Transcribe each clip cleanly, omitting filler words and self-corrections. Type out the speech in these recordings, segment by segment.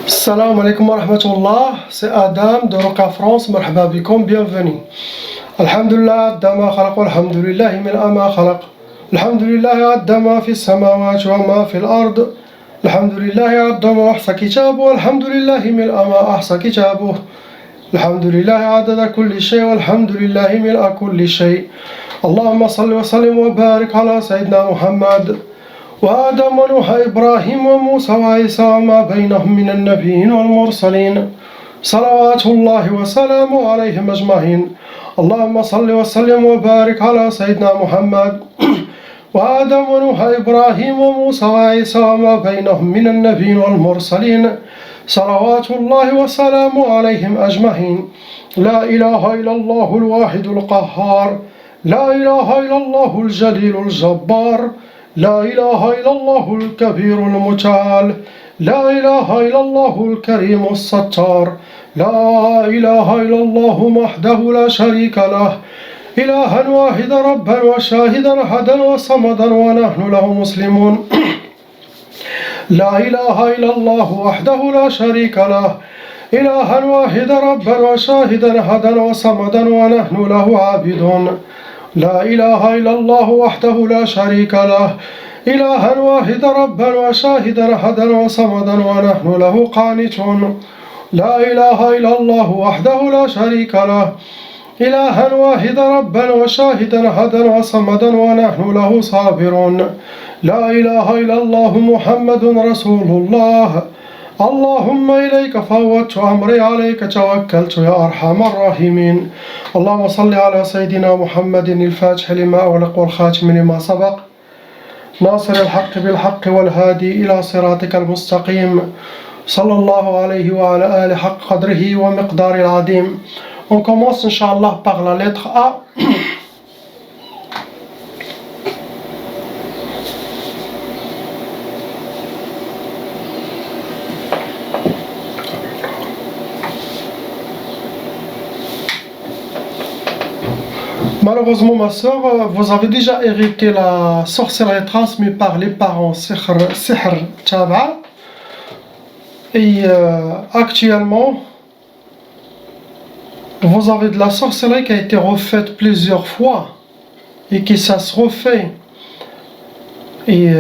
Salam alaikum wa rahmatullah, c'est Adam de Roca France, marhaba bikum, bienvenue. Alhamdulillah, Addama khalaq, alhamdulillahi min ama khalaq. Alhamdulillahi Addama fi samawati wa ma fi al-ard. Alhamdulillahi Addama ahsa kitabu, alhamdulillahi min ama ahsa kitabu. Alhamdulillahi adada kulli shay, alhamdulillahi min kulli shay. Allahumma salli wa sallim wa barik ala Sayyidina Muhammad. وآدم ونوح إبراهيم وموسى وعيسى وما بينهم من النبيين والمرسلين صلوات الله وسلامه عليهم أجمعين. اللهم صل وسلم وبارك على سيدنا محمد وآدم ونوح إبراهيم وموسى وعيسى وما بينهم من النبيين والمرسلين صلوات الله وسلامه عليهم أجمعين. لا إله إلا الله الواحد القهار، لا إله إلا الله الجليل الجبار، لا إله إلا الله الكبير المتعال، لا إله إلا الله الكريم الستار، لا إله إلا الله وحده لا شريك له، إلها واحدا ربا وشاهدا أحدا وصمدا ونحن له مسلمون. لا إله إلا الله وحده لا شريك له، إلها واحدا ربا وشاهدا أحدا وصمدا ونحن له عابدون. لا إله إلا الله وحده لا شريك له، إلها واحدا ربا وشاهدا أحدا وصمدا ونحن له قانتون. لا إله إلا الله وحده لا شريك له، إلها واحدا ربا وشاهدا أحدا وصمدا ونحن له صابرون. لا إله إلا الله محمد رسول الله. اللهم إليك فوضت أمري عليك توكلت يا أرحم الراحمين. اللهم صل على سيدنا محمد الفاتح لما أغلق والخاتم لما سبق ناصر الحق بالحق والهادي إلى صراطك المستقيم صلى الله عليه وعلى آله حق قدره ومقدار العظيم. On commence Inch'Allah par la lettre A. Malheureusement, ma soeur, vous avez déjà hérité la sorcellerie transmise par les parents Sihr Taba. Et actuellement, vous avez de la sorcellerie qui a été refaite plusieurs fois et qui ça se refait. Et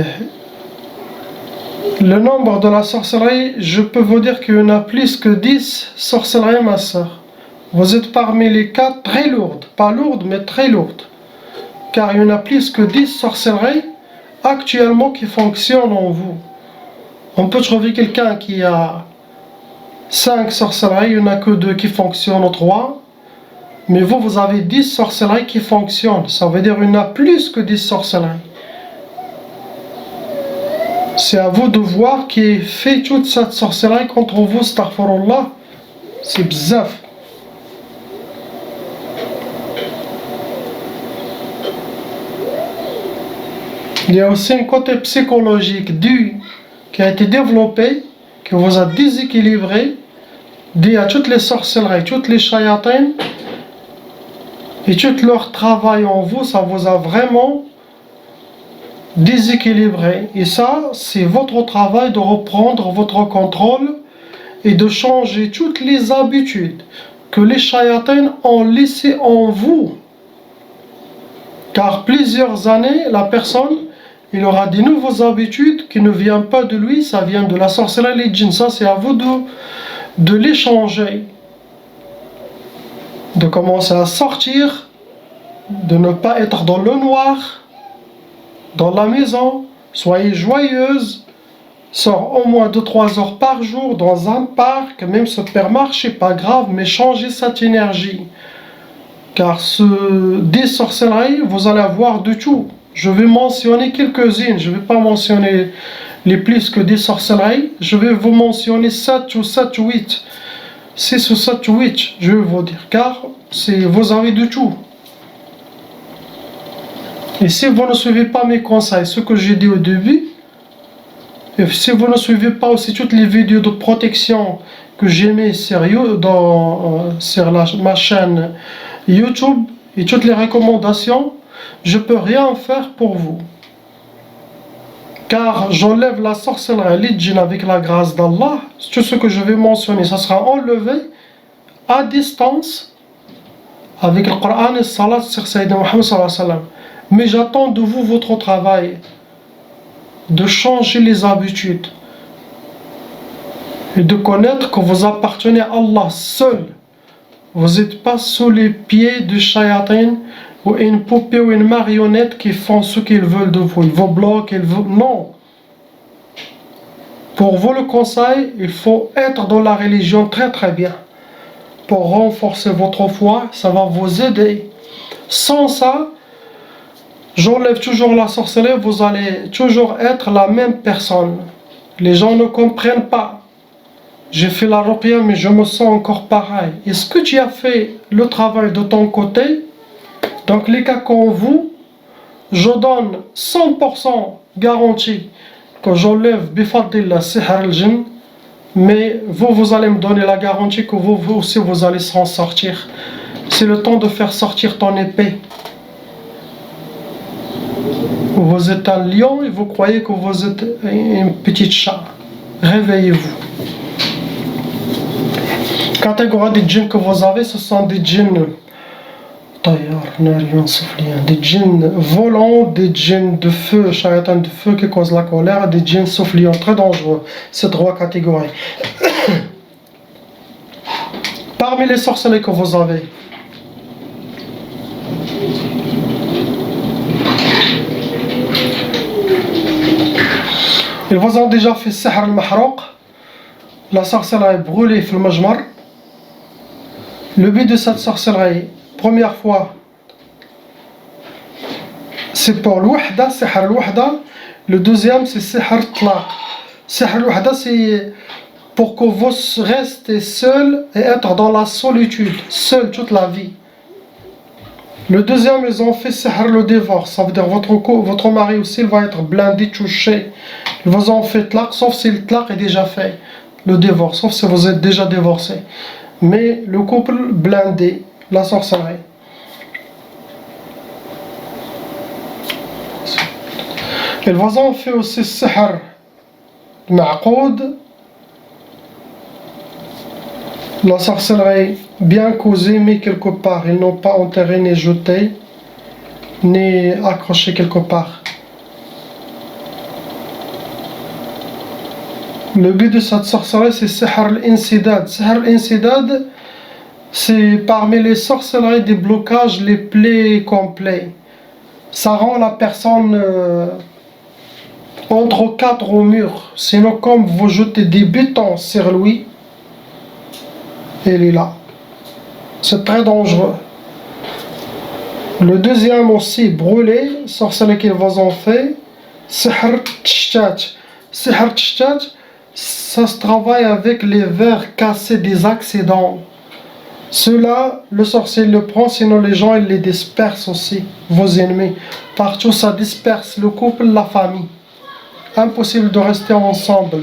le nombre de la sorcellerie, je peux vous dire qu'il y en a plus que 10 sorcelleries, ma soeur. Vous êtes parmi les cas très lourdes, pas lourdes mais très lourdes, car il y en a plus que 10 sorcelleries actuellement qui fonctionnent en vous. On peut trouver quelqu'un qui a 5 sorcelleries, il n'y en a que 2 qui fonctionnent, 3, mais vous avez 10 sorcelleries qui fonctionnent, ça veut dire qu'il y en a plus que 10 sorcelleries. C'est à vous de voir qui fait toute cette sorcellerie contre vous, astaghfirullah, c'est bzaf. Il y a aussi un côté psychologique qui a été développé, qui vous a déséquilibré, dû à toutes les sorcelleries, toutes les shayatins, et tout leur travail en vous, ça vous a vraiment déséquilibré. Et ça, c'est votre travail de reprendre votre contrôle et de changer toutes les habitudes que les shayatins ont laissées en vous. Car plusieurs années, la personne, il aura des nouvelles habitudes qui ne viennent pas de lui, ça vient de la sorcellerie, les djinns. Ça, c'est à vous de les changer. De commencer à sortir, de ne pas être dans le noir, dans la maison. Soyez joyeuse, sors au moins 2-3 heures par jour dans un parc, même supermarché, pas grave, mais changez cette énergie. Car des sorcelleries, vous allez avoir de tout. Je vais mentionner quelques-unes, je ne vais pas mentionner les plus que des sorcelleries, je vais vous mentionner 7 ou 7 ou 8, 6 ou 7 ou 8, je vais vous dire, car vous avez de tout. Et si vous ne suivez pas mes conseils, ce que j'ai dit au début, et si vous ne suivez pas aussi toutes les vidéos de protection que j'ai mis sur ma chaîne YouTube et toutes les recommandations, je ne peux rien faire pour vous. car j'enlève la sorcellerie, les djinns avec la grâce d'Allah. Tout ce que je vais mentionner, ça sera enlevé à distance avec le Coran et le Salat sur Sayyidina Muhammad sallallahu alayhi wa sallam. Mais j'attends de vous votre travail, de changer les habitudes et de connaître que vous appartenez à Allah seul. Vous n'êtes pas sous les pieds du shayatin ou une poupée ou une marionnette qui font ce qu'ils veulent de vous. Ils vous bloquent, ils vous... Non. Pour vous le conseil, il faut être dans la religion très très bien. Pour renforcer votre foi, ça va vous aider. Sans ça, j'enlève toujours la sorcellerie, vous allez toujours être la même personne. Les gens ne comprennent pas. J'ai fait la ruqya, mais je me sens encore pareil. Est-ce que tu as fait le travail de ton côté? Donc les cas comme vous, je donne 100% garantie que j'enlève bifadillah sihr al-jinn, mais vous allez me donner la garantie que vous aussi vous allez s'en sortir. C'est le temps de faire sortir ton épée. Vous êtes un lion et vous croyez que vous êtes un petit chat. Réveillez-vous. Catégorie des djinns que vous avez, ce sont des djinns des djinns volants, des djinns de feu, shaytan de feu qui causent la colère, des djinns souffliants très dangereux. Ces trois catégories. Parmi les sorcelleries que vous avez, ils vous ont déjà fait sihr al-mahrouq, la sorcellerie brûlée fil majmar. Le but de cette sorcellerie, première fois, c'est pour l'wahda, sihr al-wahda. Le deuxième, c'est sihr al-tlaq. Sihr al-wahda, c'est pour que vous restez seul et être dans la solitude, seul toute la vie. Le deuxième, ils ont fait sihr le divorce. Ça veut dire votre mari aussi, il va être blindé, touché. Ils vous ont fait tlaq, sauf si le tlaq est déjà fait. Le divorce, sauf si vous êtes déjà divorcé. Mais le couple blindé, la sorcellerie. Ils vous ont fait aussi sihr ma'qoud, la sorcellerie bien causée, mais quelque part. Ils n'ont pas enterré, ni jeté, ni accroché quelque part. Le but de cette sorcellerie, c'est sihr al-insidad. Sihr al-insidad, c'est parmi les sorcelleries des blocages les plus complets. Ça rend la personne entre quatre au mur. Sinon, comme vous jetez des bétons sur lui, il est là. C'est très dangereux. Le deuxième aussi, brûlé, sorcellerie qu'ils vous ont fait, sihr tshtat. Sihr tshtat, ça se travaille avec les verres cassés des accidents. Cela, le sorcier le prend, sinon les gens ils les dispersent aussi, vos ennemis. Partout ça disperse le couple, la famille. Impossible de rester ensemble.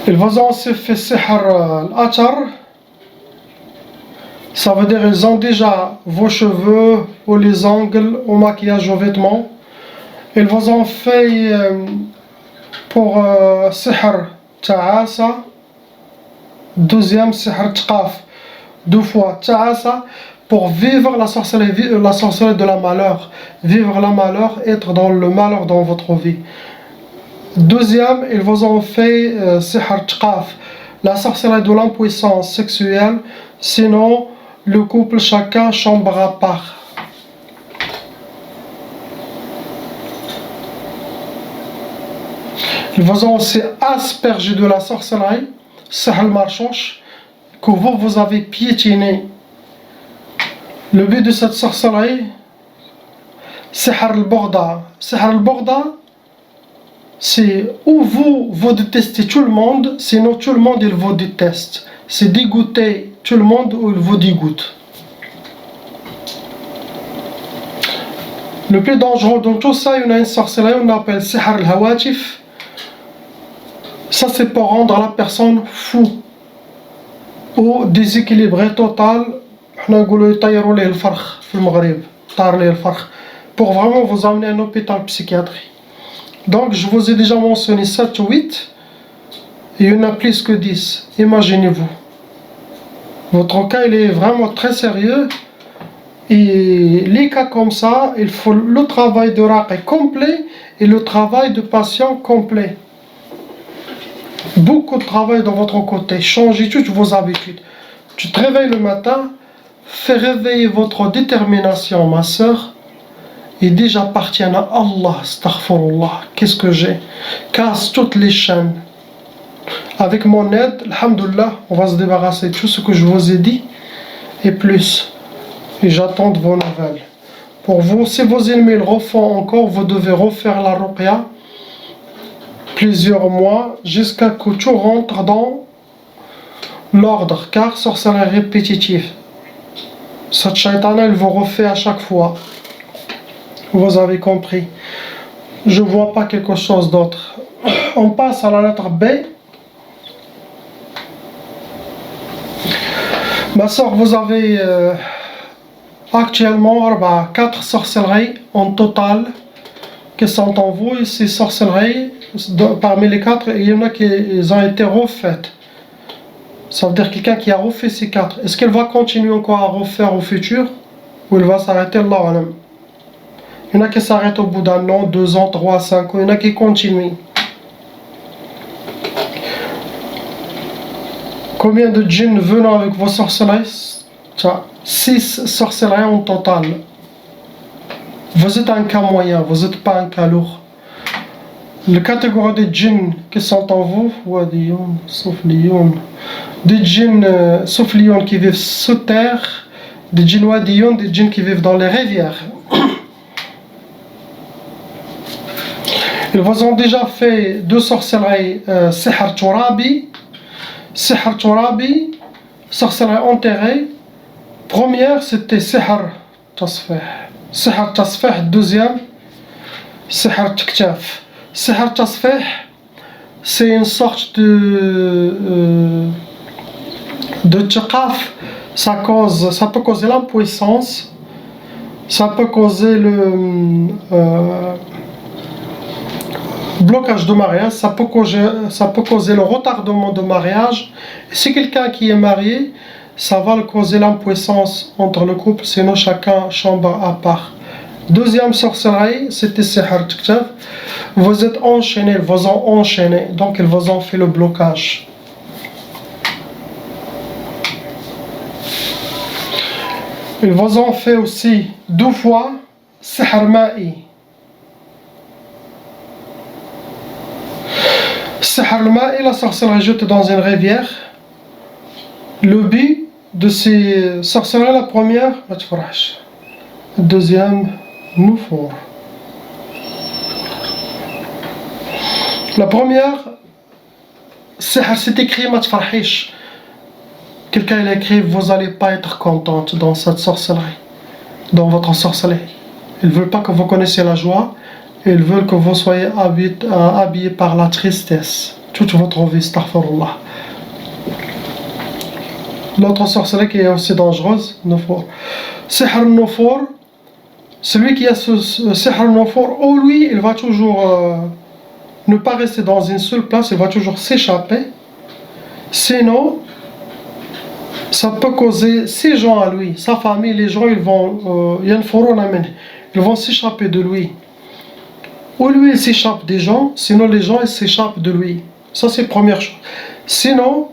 Ils vous ont aussi fait sihr al-atar. Ça veut dire ils ont déjà vos cheveux, ou les ongles, au maquillage, aux vêtements. Ils vous ont fait pour sihr ta'asa. Deuxième sihr tqaf. Deux fois ta'asa pour vivre la sorcellerie de la malheur. Vivre la malheur, être dans le malheur dans votre vie. Deuxième, ils vous ont fait sihr tqaf, la sorcellerie de l'impuissance sexuelle. Sinon, le couple, chacun chambre à part. Ils vous ont aussi aspergé de la sorcellerie, sihr al-marchouch, que vous avez piétiné. Le but de cette sorcellerie, sihr al-borda. Sihr al-borda, c'est où vous détestez tout le monde, sinon tout le monde il vous déteste. C'est dégoûter tout le monde ou il vous dégoûte. Le plus dangereux dans tout ça, il y a une sorcellerie, on appelle sihr al-hawatif. Ça c'est pour rendre la personne fou ou déséquilibrée totale. حنا نقولوا يطيروا ليه الفرخ في المغرب طار ليه الفرخ pour vraiment vous emmener à un hôpital psychiatrique. Donc je vous ai déjà mentionné 7 ou 8, il y en a plus que 10, imaginez-vous. Votre cas il est vraiment très sérieux et les cas comme ça, il faut le travail de raqi complet et le travail de patient complet. Beaucoup de travail dans votre côté, changez toutes vos habitudes. Tu te réveilles le matin, fais réveiller votre détermination ma soeur et dis j'appartiens à Allah, astaghfirullah, qu'est-ce que j'ai? Casse toutes les chaînes. Avec mon aide, alhamdoulilah, on va se débarrasser de tout ce que je vous ai dit et plus. Et j'attends de vos nouvelles. Pour vous, si vos ennemis le refont encore, vous devez refaire la ruqya plusieurs mois jusqu'à que tout rentre dans l'ordre, car sorcellerie répétitive. Cette shaytana, il vous refait à chaque fois. Vous avez compris. Je ne vois pas quelque chose d'autre. On passe à la lettre B. Ma soeur, vous avez actuellement 4 sorcelleries en total qui sont en vous. Et ces sorcelleries, parmi les 4, il y en a qui ont été refaites. Ça veut dire quelqu'un qui a refait ces 4. Est-ce qu'elle va continuer encore à refaire au futur? Ou elle va s'arrêter là? Il y en a qui s'arrêtent au bout d'un an, 2 ans, 3, 5 ans. Il y en a qui continuent. Combien de djinns venant avec vos sorcelleries? 6 sorcelleries en total. Vous êtes un cas moyen, vous n'êtes pas un cas lourd. La catégorie des djinns qui sont en vous, des djinns sauf lions qui vivent sous terre, des djinns wadiyon, des djinns qui vivent dans les rivières. Ils vous ont déjà fait 2 sorcelleries, Sihr Turabi, sorcellerie enterrée. Première c'était Sihr Tasfih, deuxième Sihr Tiktaf. Sihr Tasfih, c'est une sorte de tiqaf. Ça peut causer l'impuissance, ça peut causer le blocage de mariage, ça peut causer le retardement de mariage. Et si quelqu'un qui est marié, ça va causer l'impuissance entre le couple, sinon chacun chambre à part. Deuxième sorcellerie, c'était Sihr Tiktaf. Vous êtes enchaînés, ils vous ont enchaîné, donc ils vous ont fait le blocage. Ils vous ont fait aussi 2 fois Sihr Ma'i. Sihr Ma'i, la sorcellerie jetée dans une rivière. Le but de ces sorcelleries, la première, deuxième, Nufour. La première, c'est écrit Matfarhish. Quelqu'un il a écrit, vous n'allez pas être contente dans cette sorcellerie, dans votre sorcellerie. Ils ne veulent pas que vous connaissiez la joie, ils veulent que vous soyez habillés par la tristesse. Toute votre vie, astaghfirullah. L'autre sorcellerie qui est aussi dangereuse, Nufour. Sihr Nufour, celui qui a ce Sihr Nufour, oh lui, il va toujours ne pas rester dans une seule place, il va toujours s'échapper. Sinon, ça peut causer ses gens à lui, sa famille, les gens, ils vont s'échapper de lui. Ou lui, il s'échappe des gens, sinon les gens, ils s'échappent de lui. Ça, c'est la première chose. Sinon,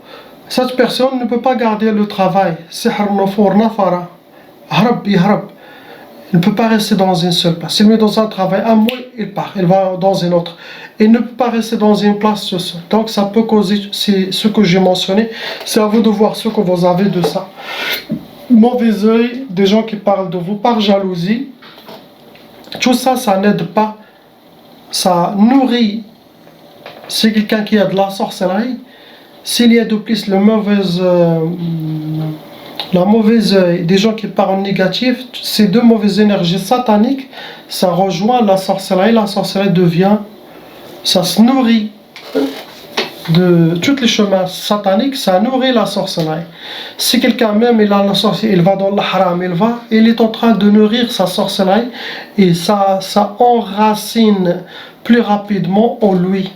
cette personne ne peut pas garder le travail. Sihr Nufour Nafara. Harab, Harab. Il ne peut pas rester dans une seule place. S'il met dans un travail, un mois, il part, il va dans une autre. Il ne peut pas rester dans une place seul. Donc ça peut causer, c'est ce que j'ai mentionné. C'est à vous de voir ce que vous avez de ça. Mauvais œil, des gens qui parlent de vous par jalousie. Tout ça, ça n'aide pas. Ça nourrit. C'est quelqu'un qui a de la sorcellerie. S'il y a de plus la mauvaise œil, des gens qui parlent négatif, ces 2 mauvaises énergies sataniques, ça rejoint la sorcellerie devient, ça se nourrit. de tous les chemins sataniques, ça nourrit la sorcellerie. Si quelqu'un même il a la sorcellerie, il va dans le haram, il est en train de nourrir sa sorcellerie et ça enracine plus rapidement en lui.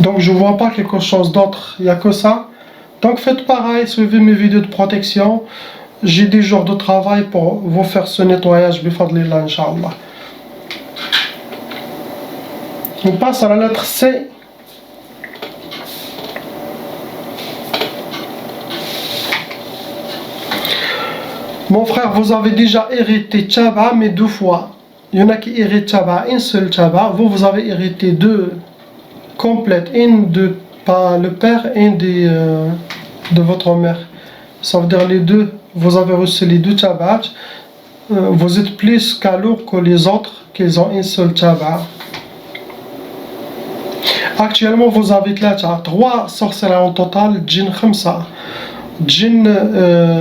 Donc je vois pas quelque chose d'autre, il n'y a que ça. Donc faites pareil, suivez mes vidéos de protection. J'ai des jours de travail pour vous faire ce nettoyage, bifadlillah, Inch'Allah. On passe à la lettre C. Mon frère, vous avez déjà hérité Tchaba, mais 2 fois. Il y en a qui héritent Tchaba, une seule Tchaba. Vous avez hérité 2 complètes, une de par le père et une de votre mère. Ça veut dire les 2. Vous avez reçu les 2 Tchabats, vous êtes plus calourd que les autres qui ont une seule Tchaba. Actuellement, vous avez 3 sorcelleries en total, djinn khamsa. Djinn,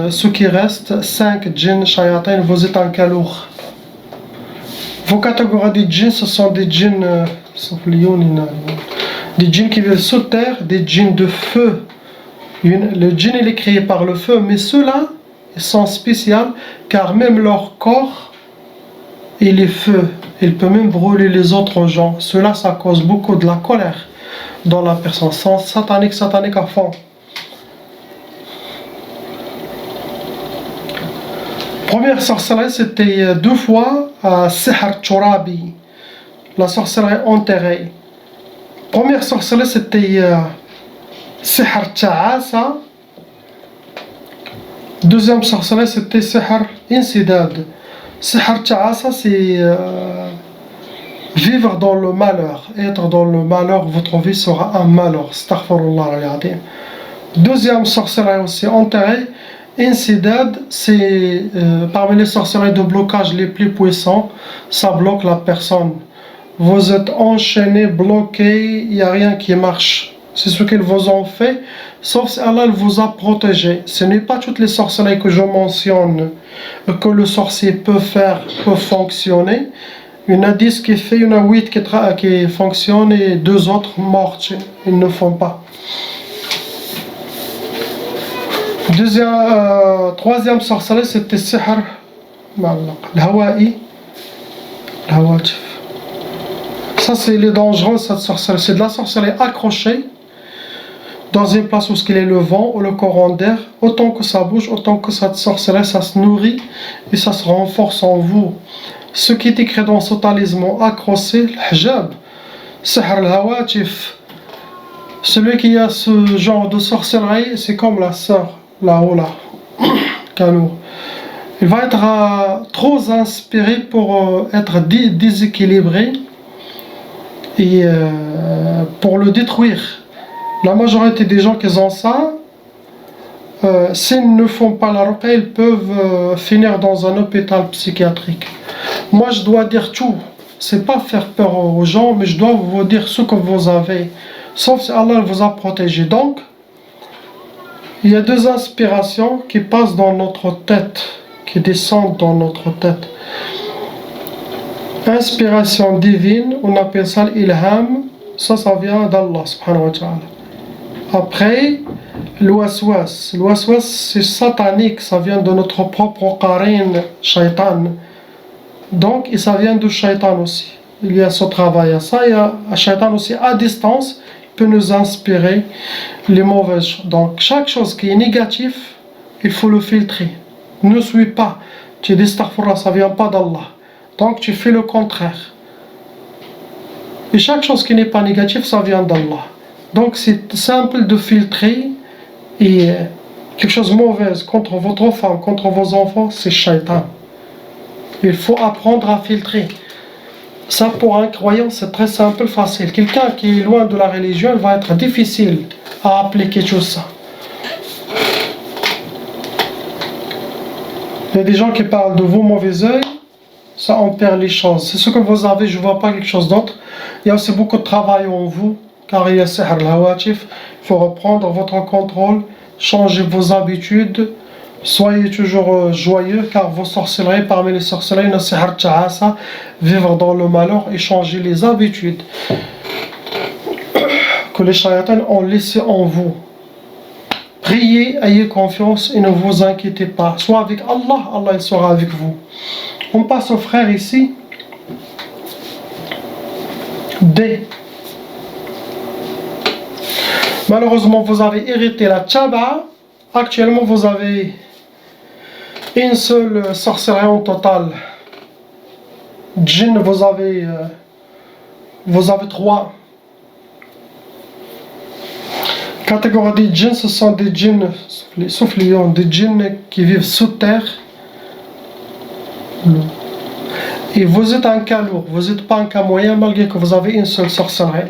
ce qui reste, 5 djinn shayatin, vous êtes en calourd. Vos catégories de djinn, ce sont des djinns, des djinns qui vivent sous terre, des djinns de feu. Le djinn il est créé par le feu, mais ceux-là, ils sont spéciaux car même leur corps il est feu, il peut même brûler les autres gens. Cela ça cause beaucoup de la colère dans la personne. C'est satanique à fond. Première sorcellerie c'était 2 fois à Sihr Turabi, la sorcellerie enterrée. Première sorcellerie c'était Sihr Ta'asa. Deuxième sorcellerie, c'était Sihr Insidad. Sihr Ta'asa, c'est vivre dans le malheur. Être dans le malheur, votre vie sera un malheur. Astaghfirullah al-Azim. Deuxième sorcellerie aussi enterrée. Insidad, c'est parmi les sorcelleries de blocage les plus puissants. Ça bloque la personne. Vous êtes enchaîné, bloqué, il n'y a rien qui marche. C'est ce qu'ils vous ont fait, sauf si Allah vous a protégé. Ce n'est pas toutes les sorcelleries que je mentionne que le sorcier peut faire, peut fonctionner. Il y en a 10 qui fait, il y en a 8 qui fonctionnent et 2 autres mortes. Ils ne font pas. Troisième sorcellerie, c'était Sihr al-Hawa'i. Ça, c'est les dangereux, cette sorcellerie. C'est de la sorcellerie accrochée dans une place où il y a le vent ou le courant d'air. Autant que ça bouge, autant que cette sorcellerie, ça se nourrit et ça se renforce en vous. Ce qui est écrit dans ce talisman accroché, le hijab, Sihr al-Hawatif. Celui qui a ce genre de sorcellerie, c'est comme la sœur, la Ola, Kalour. Il va être trop inspiré pour être déséquilibré et pour le détruire. La majorité des gens qui ont ça, s'ils ne font pas la ruqya, ils peuvent finir dans un hôpital psychiatrique. Moi je dois dire tout, c'est pas faire peur aux gens, mais je dois vous dire ce que vous avez, sauf si Allah vous a protégé. Donc, il y a 2 inspirations qui passent dans notre tête, qui descendent dans notre tête. Inspiration divine, on appelle ça l'ilham, ça vient d'Allah subhanahu wa ta'ala. Après, l'ouaswas. L'ouaswas c'est satanique, ça vient de notre propre qarin, shaitan. Donc, et ça vient de shaitan aussi. Il y a ce travail à ça, il y a un shaitan aussi à distance, peut nous inspirer les mauvaises choses. Donc, chaque chose qui est négative, il faut le filtrer. Ne suis pas. Tu dis astaghfirullah, ça vient pas d'Allah. Donc tu fais le contraire. Et chaque chose qui n'est pas négative, ça vient d'Allah. Donc c'est simple de filtrer et quelque chose de mauvaise contre votre femme, contre vos enfants, c'est shaitan. Il faut apprendre à filtrer. Ça pour un croyant c'est très simple, facile. Quelqu'un qui est loin de la religion, il va être difficile à appliquer tout ça. Il y a des gens qui parlent de vos mauvais œils, ça on perd les choses. C'est ce que vous avez, je ne vois pas quelque chose d'autre. Il y a aussi beaucoup de travail en vous, car il y a Sihr al-Hawatif. Il faut reprendre votre contrôle, changer vos habitudes, Soyez toujours joyeux car vos sorcelleries, parmi les sorcelleries, vivre dans le malheur et changer les habitudes que les shayatans ont laissées en vous. Priez, ayez confiance et ne vous inquiétez pas. Soit avec Allah, Allah il sera avec vous. On passe au frère ici. D. Malheureusement, vous avez hérité la tchaba. Actuellement, vous avez une seule sorcellerie en total. Djinn, vous avez 3. Catégorie des djinns, ce sont des djinns soufflions, des djinns qui vivent sous terre. Et vous êtes un cas lourd, vous n'êtes pas un cas moyen malgré que vous avez une seule sorcellerie.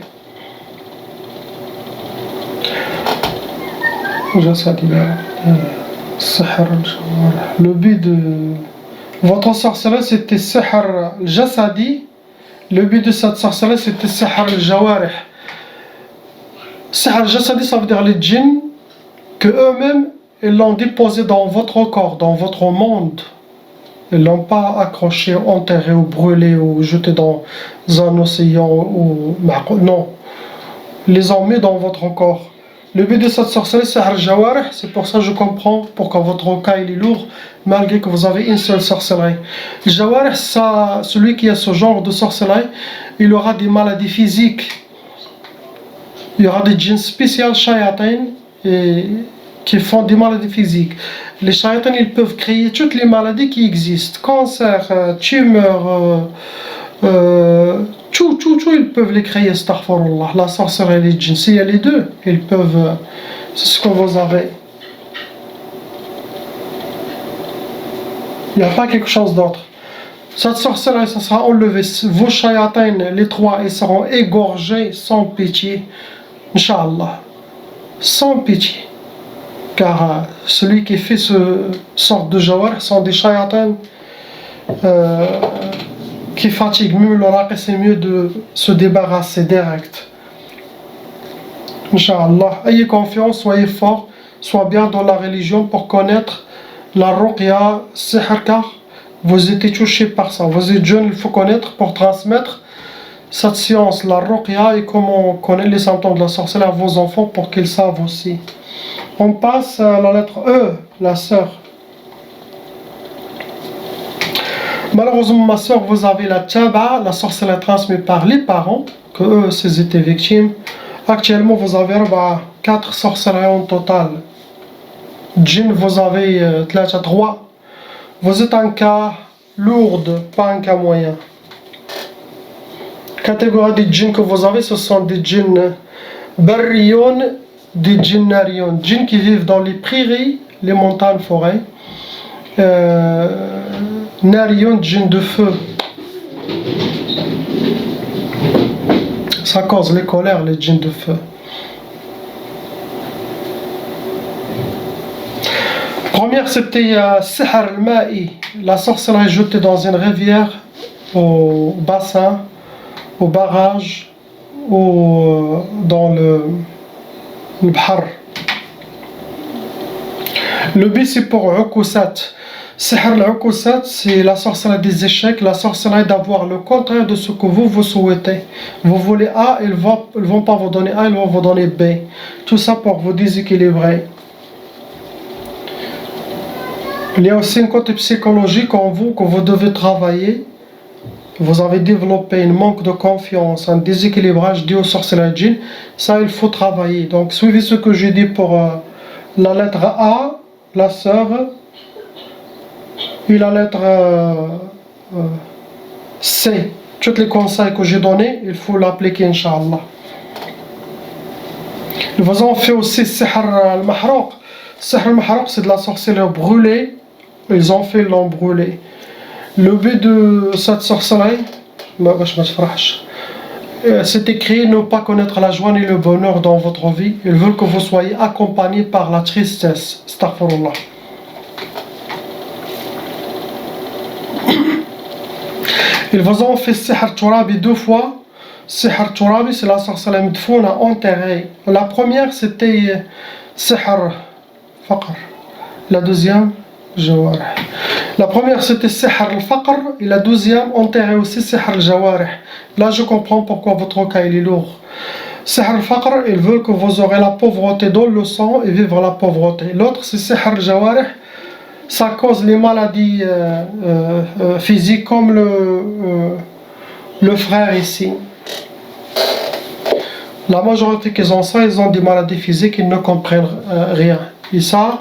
Le but de votre sorcellerie c'était Sihr al-Jasadi. Le but de cette sorcellerie c'était Sihr al-Jawarih. Sihr al-Jasadi, ça veut dire les djinns que eux-mêmes ils l'ont déposé dans votre corps, dans votre monde. Ils ne l'ont pas accroché, enterré ou brûlé ou jeté dans un océan ou non. Ils les ont mis dans votre corps. Le but de cette sorcellerie, c'est al-Jawarih. C'est pour ça que je comprends pourquoi votre cas il est lourd, malgré que vous avez une seule sorcellerie. Le Jawarih, celui qui a ce genre de sorcellerie, il aura des maladies physiques. Il y aura des djinns spéciaux shayatins qui font des maladies physiques. Les shayatins, ils peuvent créer toutes les maladies qui existent. Cancer, tumeur, tout, ils peuvent les créer, astaghfirullah. La sorcellerie et les djinns, s'il y a les deux, ils peuvent, c'est ce que vous avez. Il n'y a pas quelque chose d'autre. Cette sorcellerie, ça sera enlevé. Vos shayatins, les 3, ils seront égorgés sans pitié. Inch'Allah. Sans pitié. Car celui qui fait ce sort de jawar sont des shayatins qui fatiguent. Même le raqi, c'est mieux de se débarrasser direct. Inch'Allah. Ayez confiance, soyez forts, soyez bien dans la religion pour connaître la ruqya, sihr, car vous êtes touché par ça. Vous êtes jeune, il faut connaître pour transmettre cette science, la ruqya, et comment connaître les symptômes de la sorcellerie à vos enfants pour qu'ils savent aussi. On passe à la lettre E, la sœur. Malheureusement, ma sœur, vous avez la tchaba, la sorcellerie transmise par les parents, que eux, ils étaient victimes. Actuellement, vous avez 4 sorcelleries en total. Djinn, vous avez 3. Vous êtes un cas lourd, pas un cas moyen. Catégorie des djinns que vous avez, ce sont des djinns barriyon, des djinns nariyon. Djinns qui vivent dans les prairies, les montagnes, forêts. Nariyon, djinns de feu. Ça cause les colères, les djinns de feu. Première, c'était Sihr al-Ma'i, la sorcellerie jetée dans une rivière, au bassin, au barrage, ou dans le bhar. Le B, c'est pour Uqusat. Sihr al-Uqusat, c'est la sorcellerie des échecs, la sorcellerie d'avoir le contraire de ce que vous souhaitez. Vous voulez A, ils vont pas vous donner A, ils vont vous donner B. Tout ça pour vous déséquilibrer. Il y a aussi un côté psychologique en vous que vous devez travailler. Vous avez développé un manque de confiance, un déséquilibrage dû au sorcellerie djinn. Ça, il faut travailler. Donc, suivez ce que j'ai dit pour la lettre A, la sœur, et la lettre C. Tous les conseils que j'ai donnés, il faut l'appliquer, Inch'Allah. Ils vous ont fait aussi Sihr al-Mahrouq. Sihr al-Mahrouq, c'est de la sorcellerie brûlée. Ils ont fait l'ont brûlé. Le but de cette sorcellerie, c'est écrit ne pas connaître la joie ni le bonheur dans votre vie. Ils veulent que vous soyez accompagné par la tristesse. Astaghfirullah. Ils vous ont fait Sihr Turabi 2 fois. Sihr Turabi, c'est la sorcellerie medfouna enterrée. La première, c'était Sihr Faqr. La deuxième, الجوارح. La première c'était Sihr al-Faqr et la deuxième enterrer aussi Sihr al-Jawarih. Là je comprends pourquoi votre cas il est lourd. Sihr al-Faqr, ils veulent que vous aurez la pauvreté dans le sang et vivre la pauvreté. L'autre c'est Sihr al-Jawarih, ça cause les maladies physiques comme le frère ici. La majorité qui ont ça, ils ont des maladies physiques, ils ne comprennent rien. Et ça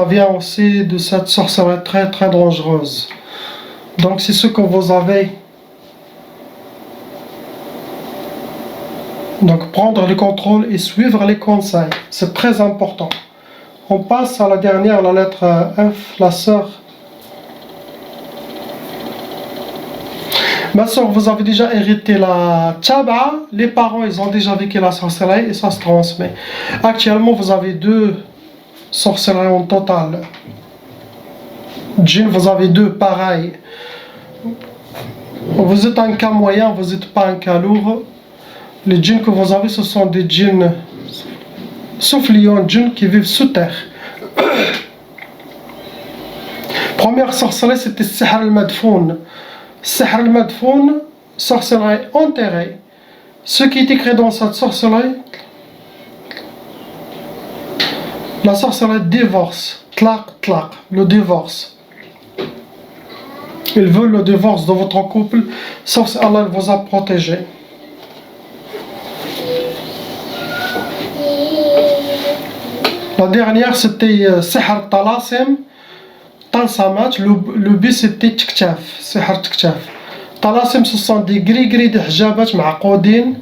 vient aussi de cette sorcellerie très très dangereuse. Donc c'est ce que vous avez. Donc prendre le contrôle et suivre les conseils, c'est très important. On passe à la dernière, la lettre F, la sœur. Ma soeur, vous avez déjà hérité la tchaba, les parents ils ont déjà vécu la sorcellerie et ça se transmet. Actuellement vous avez 2 sorcelleries en total. Djinn, vous avez 2 pareils. Vous êtes un cas moyen, vous n'êtes pas un cas lourd. Les djinns que vous avez, ce sont des djinns soufflions, djinns qui vivent sous terre. Première sorcellerie, c'était Sihr al-Madfoun. Sihr al-Madfoun, sorcellerie enterrée. Ce qui est écrit dans cette sorcellerie, la sorcellerie divorce, tlaq, le divorce. Ils veulent le divorce de votre couple, sauf si Allah vous a protégé. La dernière c'était Sihr Talasim, Talsamat, le but c'était Tktaf, Sihr Tktaf. Talasim ce sont des gris de hijabat ma'qoudin,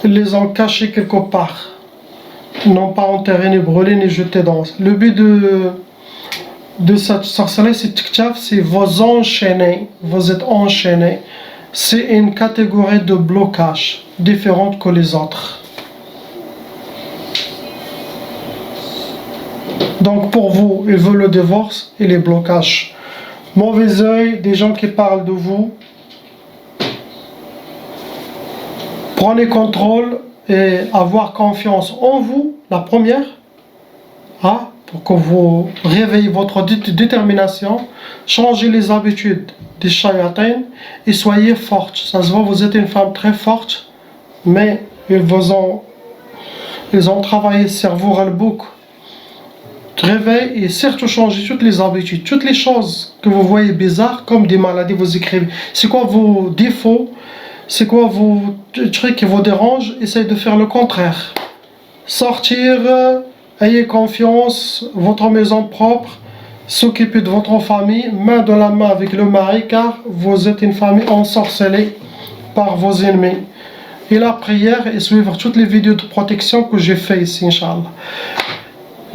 ils les ont cachés quelque part. Ils n'ont pas enterré, ni brûlé, ni jeté dans. Le but de cette sorcellerie, c'est Tktaf, c'est vous enchaîner, vous êtes enchaînés. C'est une catégorie de blocage différente que les autres. Donc pour vous, ils veulent le divorce et les blocages. Mauvais œil, des gens qui parlent de vous. Prenez contrôle et avoir confiance en vous, la première, pour que vous réveillez votre détermination, changez les habitudes des shayatins et soyez forte. Ça se voit, vous êtes une femme très forte, mais ils ont travaillé cerveau ras-le-bouc. Réveil et surtout changer toutes les habitudes, toutes les choses que vous voyez bizarres comme des maladies, vous écrivez. C'est quoi vos défauts? C'est quoi vos trucs qui vous dérangent? Essayez de faire le contraire. Sortir, ayez confiance, votre maison propre, s'occuper de votre famille, main dans la main avec le mari, car vous êtes une famille ensorcelée par vos ennemis. Et la prière et suivre toutes les vidéos de protection que j'ai fait ici, Inch'Allah.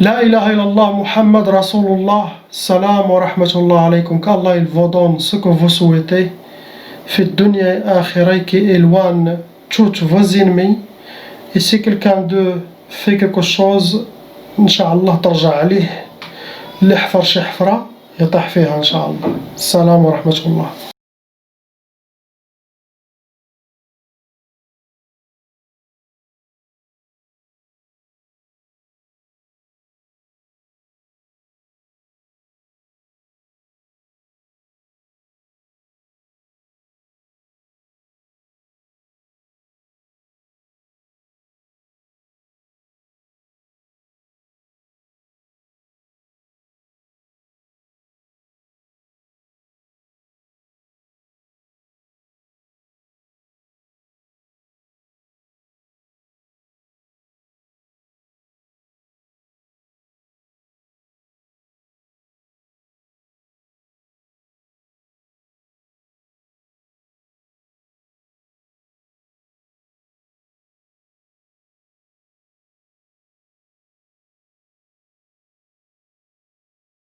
La ilaha illallah Muhammad Rasulullah, salam wa rahmatullah alaykum, qu'Allah il vous donne ce que vous souhaitez, fait dunya et akhira qui éloigne tous vos ennemis, et si quelqu'un de fait quelque chose, Inch'Allah tarja alayh, اللي حفر شي حفرة يطيح فيها إن شاء الله. السلام ورحمة الله.